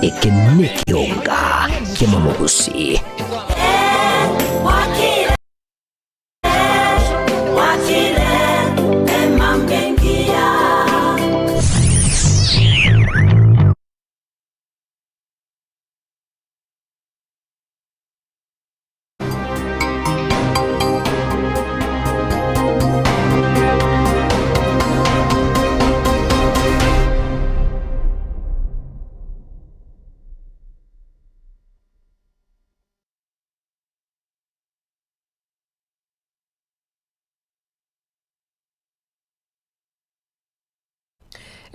Ekeonga Kemunto.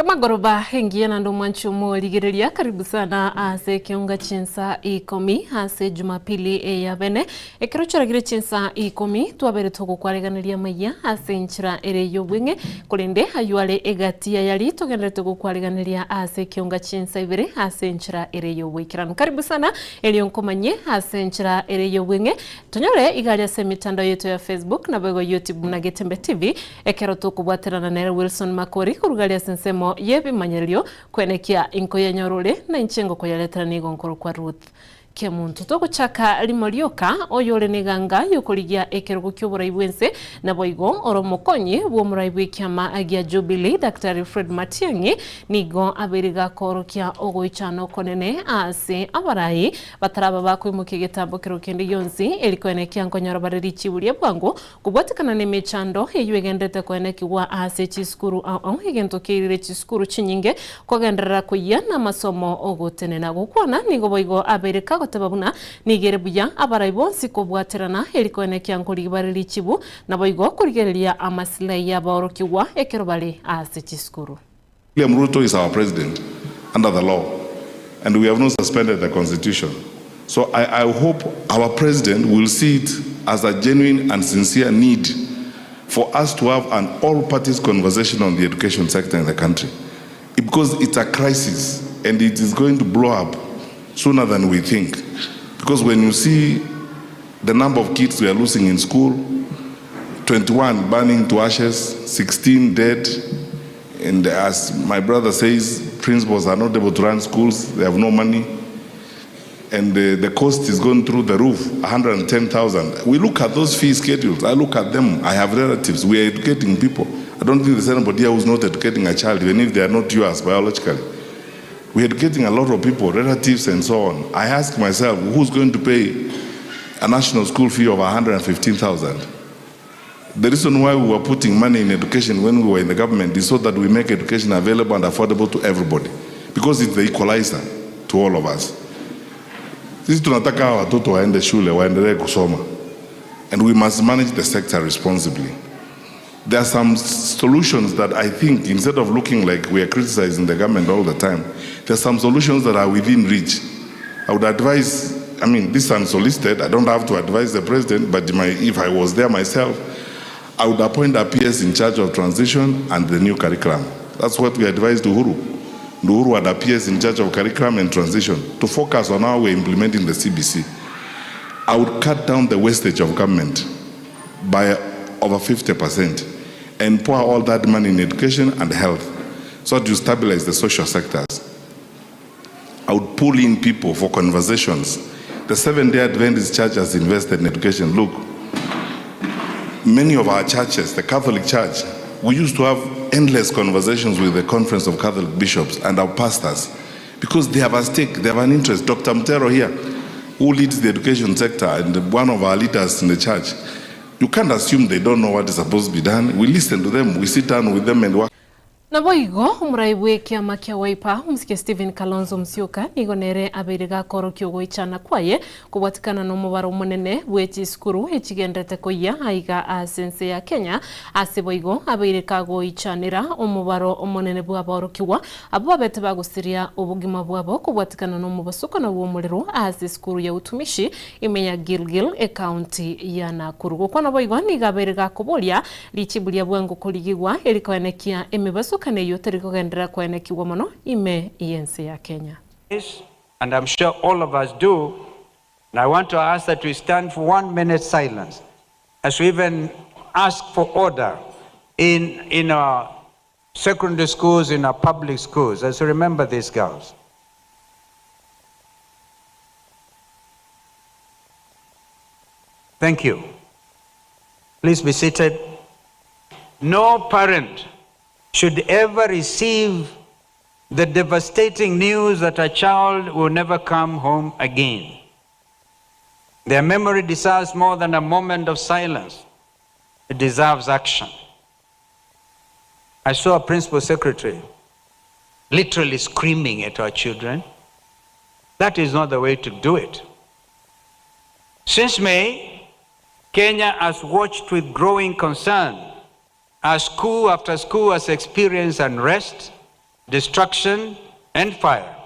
Magoroba hengia na ndo mwanchumo ligirelia karibu sana ase Ekeonga Chinsa Ikomi ase Jumapili ya bene ekerochoragire Chinsa Ikomi twabere togo kwareganiria maya ase nchira ere yobwenge kulinde aywale egatia yali togendere togo kwareganiria ase Ekeonga Chinsa ibere ase nchira ere yobwekirano karibu sana elionkomanye ase nchira ere yobwenge tonyore igalia se mitandao yetu ya Facebook na bego YouTube na Getembe TV ekero tokubwaterana na Wilson Makori kurugalia sensemo yebi manyelio kwenekia inko ya nyorole na inchengo kwa yaletra nigo nkoro kwa Ruth. Kemunto toko chaka limolioka oyole neganga yokoligia ekerogo kyobora ibwense na boigo oromokonyi bwomuraibu ikiama agia Jubilee Dr. Fred Matiang'i nigo aberiga korokia ogoichano konene ase abarai bataraba bakwimuke getambo kerokende yonzi elikwenekia nkonyora bareri chibulie bwango kubwatikana ne mechando eyuegendete kwenekiwa ase chiskuru au egentokirire chiskuru chinyinge kogenderera kuyana masomo ogotenena gukwana nigo boigo aberika gotababuna nigere buya abaraibo sikobwaterana elikwenekia nkolibariri chibu na boigo kurigereria amaslai ya baorokiwa ekerobale ase chiskuru. Ruth is our president under the law and we have not suspended the constitution. So I hope our president will see it as a genuine and sincere need for us to have an all-parties conversation on the education sector in the country. Because it's a crisis and it is going to blow up sooner than we think. Because when you see the number of kids we are losing in school, 21 burning to ashes, 16 dead, and as my brother says, principals are not able to run schools, they have no money, and the cost is going through the roof, 110,000. We look at those fee schedules, I look at them, I have relatives, we are educating people. I don't think there's anybody here who's not educating a child, even if they are not yours biologically. We're educating a lot of people, relatives and so on. I ask myself, who's going to pay a national school fee of 115,000? The reason why we were putting money in education when we were in the government is so that we make education available and affordable to everybody. Because it's the equalizer to all of us. Sisi tunataka watoto waende shule, waendelee kusoma. And we must manage the sector responsibly. There are some solutions that I think, instead of looking like we are criticizing the government all the time, there are some solutions that are within reach. I would advise, I mean, this is unsolicited, I don't have to advise the president, but if I was there myself, I would appoint a PS in charge of transition and the new curriculum. That's what we advised Uhuru. Uhuru had a PS in charge of curriculum and transition to focus on how we're implementing the CBC. I would cut down the wastage of government by over 50% and pour all that money in education and health so that you stabilize the social sectors. I would pull in people for conversations. The Seventh-day Adventist Church has invested in education. Look, many of our churches, the Catholic Church, we used to have endless conversations with the Conference of Catholic Bishops and our pastors because they have a stake, they have an interest. Dr. Mtero here, who leads the education sector and one of our leaders in the church, you can't assume they don't know what is supposed to be done. We listen to them, we sit down with them and work. Na boigo umuraibu kiama kia Wiper umsikia Stephen Kalonzo Musyoka nigonere abiriga korokyo goichana kwaye kubwatikana no mubaro munene bwechi skuru echigendete koya aiga asense ya Kenya ase boigo abirika goichanira umubaro munene bwa borokiwa abo bete bagusiria ubugima bwabo kubwatikana no mubasuko na wo muliro ase skuru ya utumishi imenya Gilgil county ya Nakuru kwa na boigo nigabiriga kubolia lichibulia bwangu kuligigwa elikoenekia emebasuko ime ya Kenya. And I'm sure all of us do. And I want to ask that we stand for 1 minute silence as we even ask for order in our secondary schools, in our public schools, as we remember these girls. Thank you. Please be seated. No parent should ever receive the devastating news that a child will never come home again. Their memory deserves more than a moment of silence. It deserves action. I saw a principal secretary literally screaming at our children. That is not the way to do it. Since May, Kenya has watched with growing concern as school after school has experienced unrest, destruction, and fire.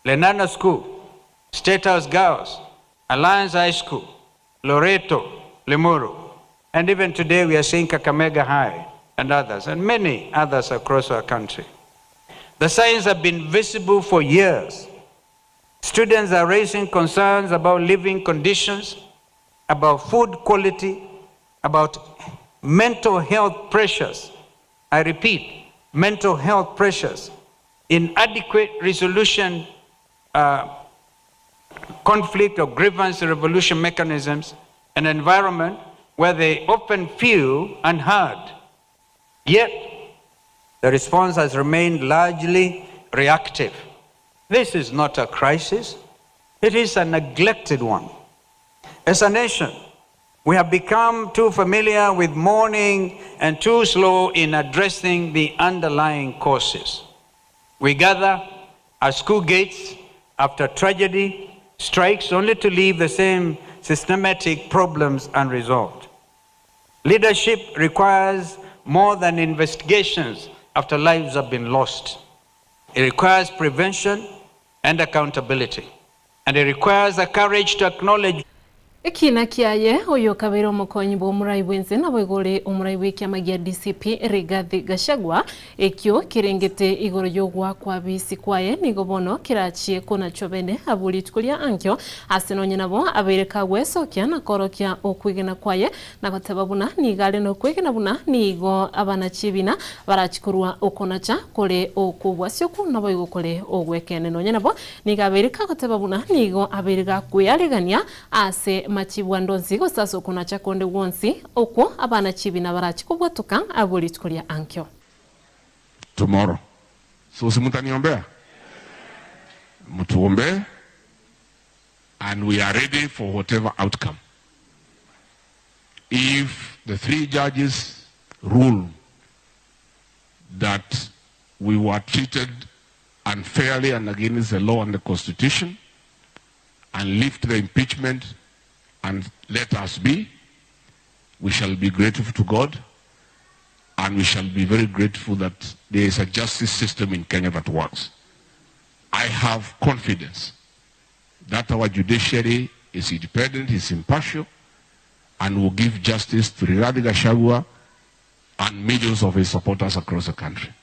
Lenana School, State House Girls, Alliance High School, Loreto, Limuru, and even today we are seeing Kakamega High and others, and many others across our country. The signs have been visible for years. Students are raising concerns about living conditions, about food quality, about mental health pressures. I repeat, mental health pressures, inadequate resolution, conflict or grievance resolution mechanisms, an environment where they often feel unheard. Yet, the response has remained largely reactive. This is not a crisis. It is a neglected one. As a nation, we have become too familiar with mourning and too slow in addressing the underlying causes. We gather at school gates after tragedy, strikes, only to leave the same systematic problems unresolved. Leadership requires more than investigations after lives have been lost. It requires prevention and accountability. And it requires the courage to acknowledge Ekina kiaye oyo kabiro mukonyi bo murai wenze na bwegore umurai wiki magia DCP Rigathi Gachagua ekyo kirengete igoro yogwa kwa bisi kwaye nigobono kirachie kona chobene abuli tukulia ankyo asenonye nabo abereka gwesokia na korokia okwigena kwaye na kwatababuna nigale no kwigena buna nigo abana chibina barachikurwa okonacha kole okubwasyoku nabo igokole ogwekene nonye nabo nigabereka kwatababuna nigo abereka kuyalegania ase machibwa ndonzigo sasa kuna chakonde wonsi oko abana chibina barachikubwa tukan abuli tukulia ankyo tomorrow. So simutaniombea mutuombe, and we are ready for whatever outcome. If the 3 judges rule that we were treated unfairly and against the law and the constitution and lift the impeachment and let us be, we shall be grateful to God, and we shall be very grateful that there is a justice system in Kenya that works. I have confidence that our judiciary is independent, is impartial, and will give justice to Rigathi Gachagua and millions of his supporters across the country.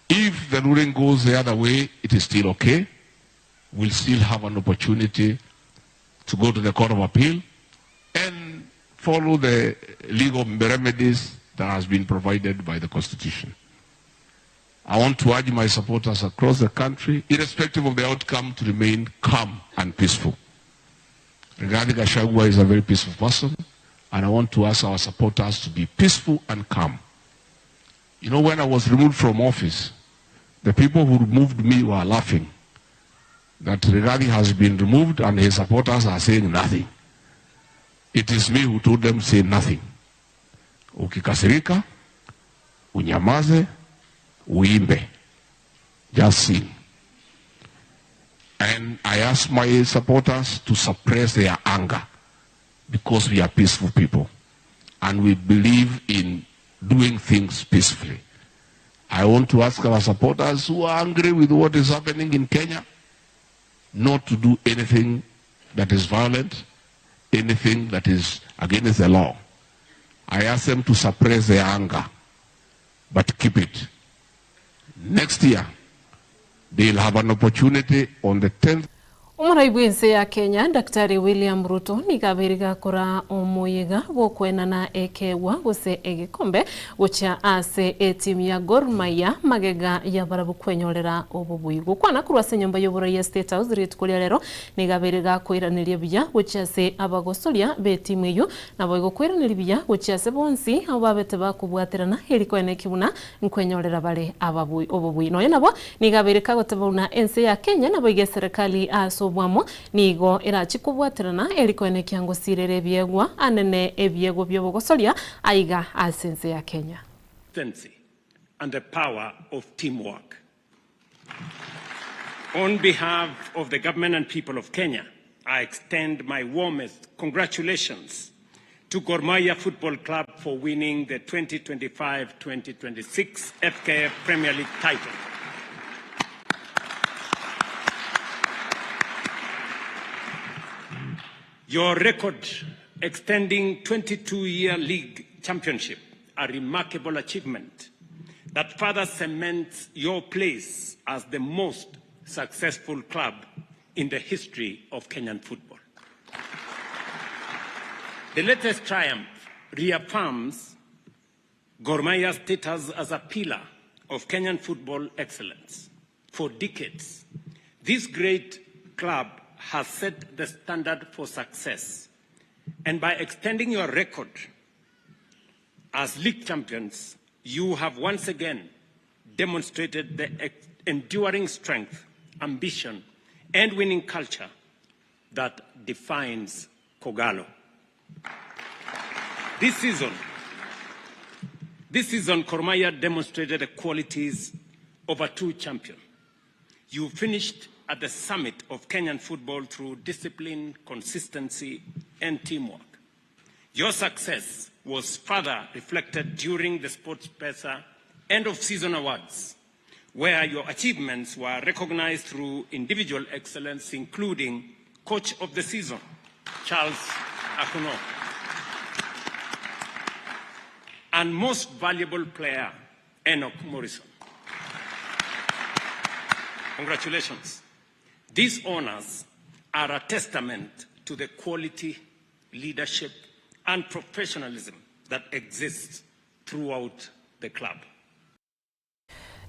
If the ruling goes the other way, it is still okay. We'll still have an opportunity to go to the Court of Appeal and follow the legal remedies that has been provided by the Constitution. I want to urge my supporters across the country, irrespective of the outcome, to remain calm and peaceful. Rigathi Gachagua is a very peaceful person, and I want to ask our supporters to be peaceful and calm. You know, when I was removed from office, the people who removed me were laughing that Rigathi has been removed and his supporters are saying nothing. It is me who told them say nothing. Ukikasirika, unyamaze, uimbe. Just sing. And I ask my supporters to suppress their anger because we are peaceful people and we believe in doing things peacefully. I want to ask our supporters who are angry with what is happening in Kenya not to do anything that is violent, anything that is against the law. I ask them to suppress their anger, but keep it. Next year, they'll have an opportunity on the 10th. Umuraibu ense ya Kenya Daktari William Ruto nigabiriga kora omuyiga bokwena na ekewa gose egikombe gocha ase timu ya Gor Mahia magega ya barabu kwenyorera obubuyigo kwana kurwase nyumba y'obura ya State House ritkulia rero nigabiriga kwiraniria biya gocha ase abagosoria be timu iyo nabo kwiraniria biya gocha ase bonsi ababete bakubwaterana erikwene kibuna nkwenyorera bare obubuyi no nabo nigabirika gotabuna ense ya Kenya nabo ige serikali aso bwamo nigo irachikubwaterana erikwene kyango sirere byegwa anene ebyego byobogosoria aiga asense ya Kenya and the power of teamwork. On behalf of the government and people of Kenya, I extend my warmest congratulations to Gor Mahia Football Club for winning the 2025-2026 FKF Premier League title. Your record extending 22-year league championship, a remarkable achievement that further cements your place as the most successful club in the history of Kenyan football. The latest triumph reaffirms Gor Mahia's status as a pillar of Kenyan football excellence. For decades, this great club has set the standard for success, and by extending your record as league champions, you have once again demonstrated the enduring strength, ambition, and winning culture that defines Kogalo. This season, Gor Mahia demonstrated the qualities of a true champion. You finished at the summit of Kenyan football through discipline, consistency, and teamwork. Your success was further reflected during the Sportspesa end-of-season awards, where your achievements were recognized through individual excellence, including Coach of the Season, Charles Akuno, and Most Valuable Player, Enoch Morrison. Congratulations. These honors are a testament to the quality, leadership, and professionalism that exists throughout the club.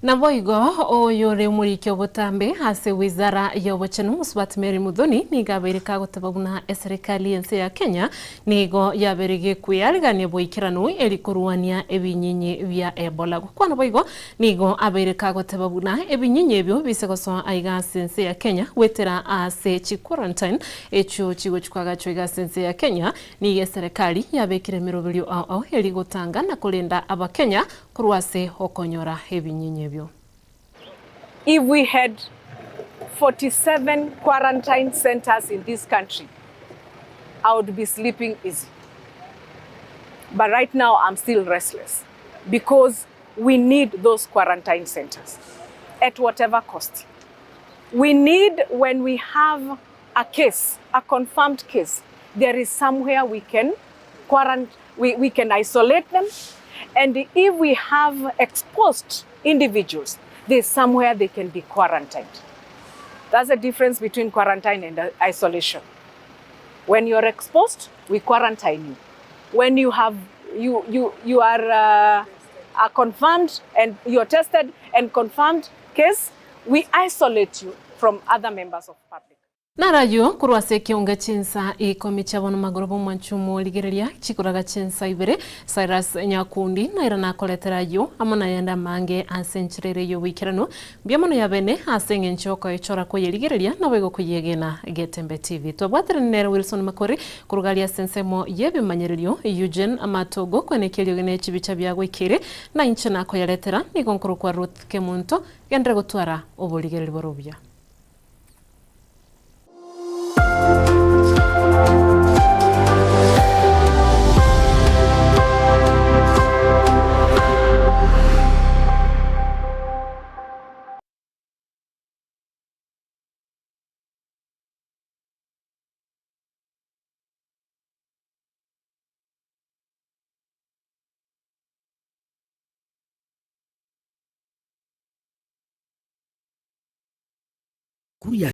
Naboigo oyore murikyo botambe hase wizara ya wachenu Musbat Mary Mudhoni nigabirika gotababuna serikali ense ya Kenya nigo yaberige kuyarigania boikiranu erikuruania ebinyinyi bya Ebola kwana boigo nigo aberika gotababuna ebinyinyi byo bisegoso aiga sense ya Kenya wetera ase chi quarantine echo chigo chikwaga chwiga sense ya Kenya ni serikali yabekire mirobelyo ao erigotanga na kulinda abakenya kurwase okonyora ebinyinyi. If we had 47 quarantine centers in this country, I would be sleeping easy. But right now, I'm still restless because we need those quarantine centers at whatever cost. We need, when we have a case, a confirmed case, there is somewhere we can we can isolate them. And if we have exposed individuals, there's somewhere they can be quarantined. That's the difference between quarantine and isolation. When you're exposed, we quarantine you. When you are confirmed and you're tested and confirmed case, we isolate you from other members of public. Narayo kurwase Ekeonga Chinsa Ikomi chabona magorobo mwanchumo ligerelia chikuraga Chinsa ibere Cyrus Nyakundi na irana koletera yo amana yenda mange asenchirere yo wikirano biamono ya bene asenge nchoko echora ko yeligerelia na wego kuyegena Getembe TV twabwatira nera Wilson Makori kurugalia sensemo yebe manyerelio Eugene Amatogo kwenekelio gene chibicha byagwe kire na inchana ko yaletera nigonkuru kwa Ruth Kemunto gendra gotwara oboligereli borobya. Kuria